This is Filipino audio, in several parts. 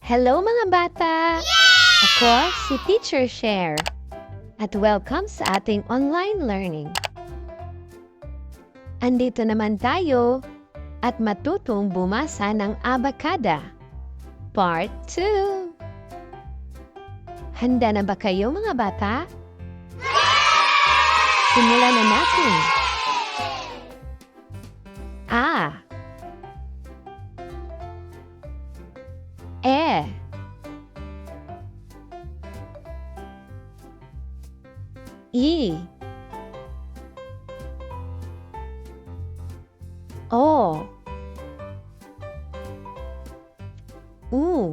Hello mga bata! Ako si Teacher Share at welcome sa ating online learning. Andito naman tayo at matutong bumasa ng ABAKADA Part 2. Handa na ba kayo mga bata? Simulan na natin. A. E. I. O. U.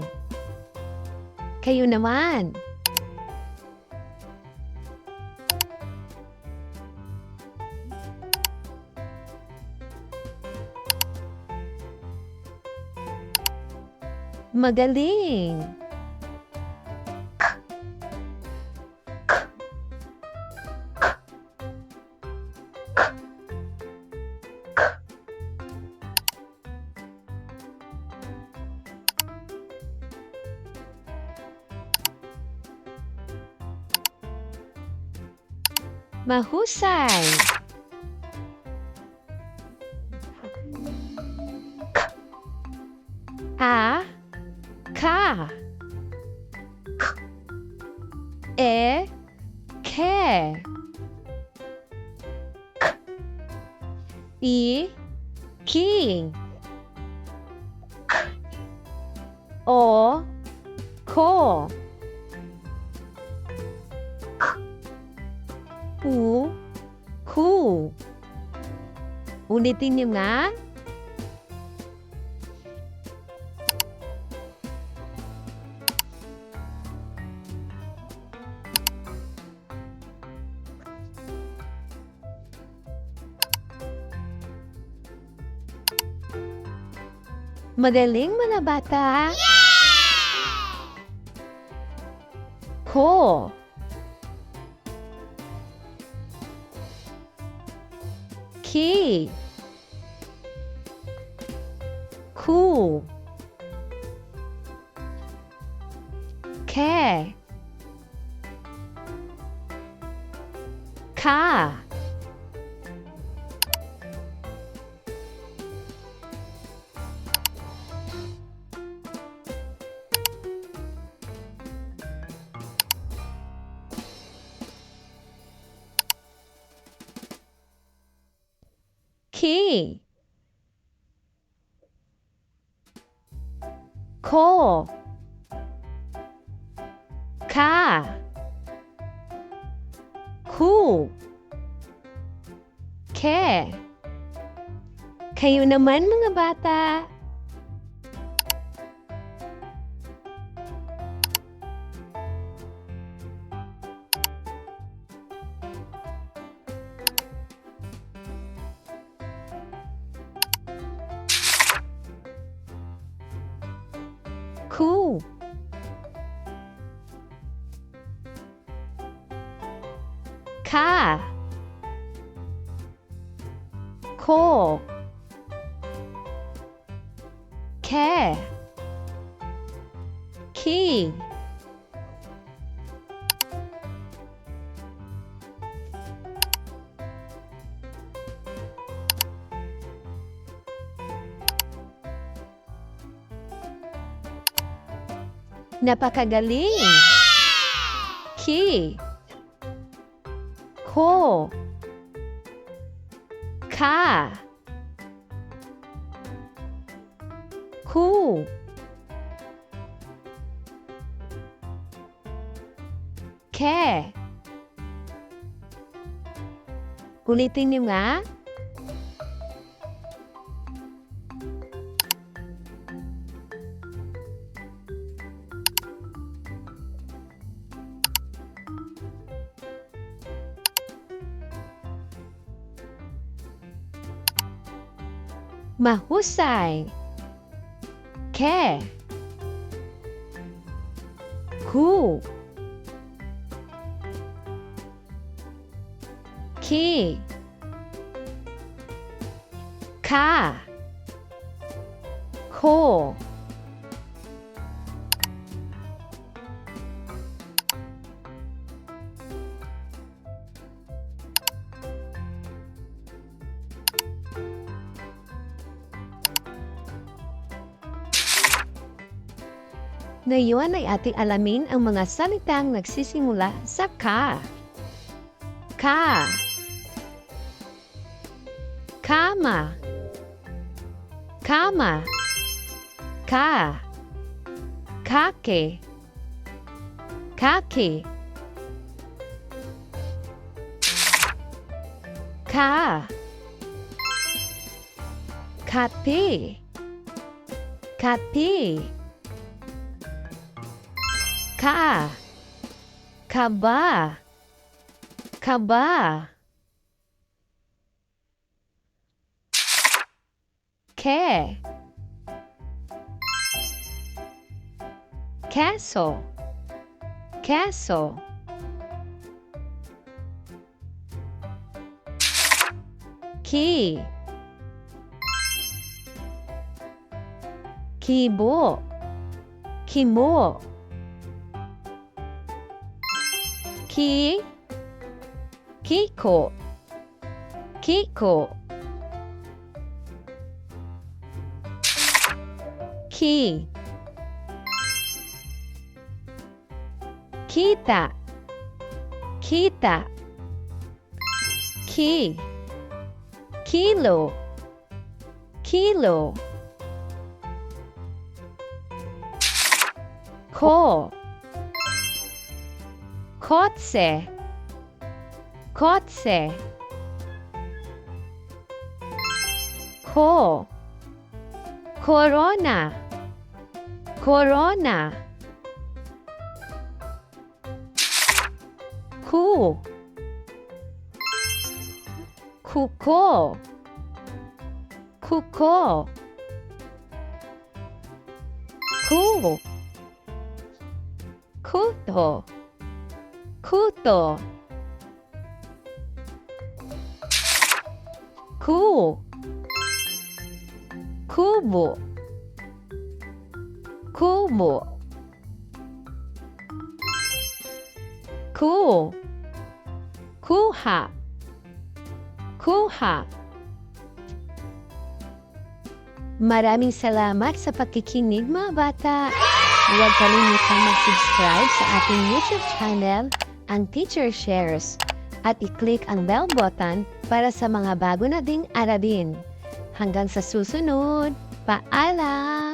Kayo naman. Magaling! Mahusay! A. Ka. E. Ke. I. Ki. O. Ko. U. Ku. Ulitin niyo nga. Magaling mga bata! Ko. Ki. Ku. Ke. Ka. Ki. Ko. Ka. Ku. Ke. Kayo naman mga bata. Ku. Ka. Ko. Ke. Ki. Napakagaling! Ki. Ko. Ka. Ku. Ke. Ulitin niyo nga. Mahusay. Ke. Ku. Ki. Ka. Ko. Ngayon ay ating alamin ang mga salitang nagsisimula sa ka. Ka. Kama. Kama. Ka. Kake. Kake. Ka. Kape. Kape. Ka. Kaba. Kaba. Ke. Keso. Keso. Ki. Kibo. Kimo. Ki. Kiko. Kiko. Ki. Kita. Kita. Ki. Kilo. Kilo. Ko. Kotse. Kotse. Ko. Corona. Corona. Ku. Kuko. Kuko. Ku. Kuto. Kuto. Ku. Kubo. Kubo. Ku. Kuha. Kuha. Maraming salamat sa pakikinig mga bata. Huwag kalimutang mag-subscribe sa ating YouTube channel, ang TEACHERSHARES, at i-click ang bell button para sa mga bago na ding aralin. Hanggang sa susunod, paalam!